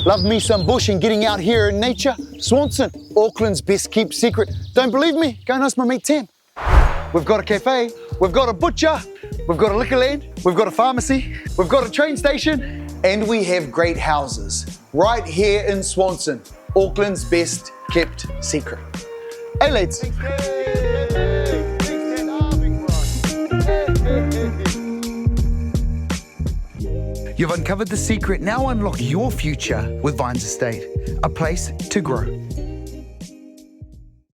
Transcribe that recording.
Love me some bush and getting out here in nature. Swanson, Auckland's best kept secret. Don't believe me? Go and ask my mate Tim. We've got a cafe, we've got a butcher, we've got a liquor land, we've got a pharmacy, we've got a train station, and we have great houses right here in Swanson, Auckland's best kept secret. Hey lads. You've uncovered the secret. Now unlock your future with Vines Estate, a place to grow.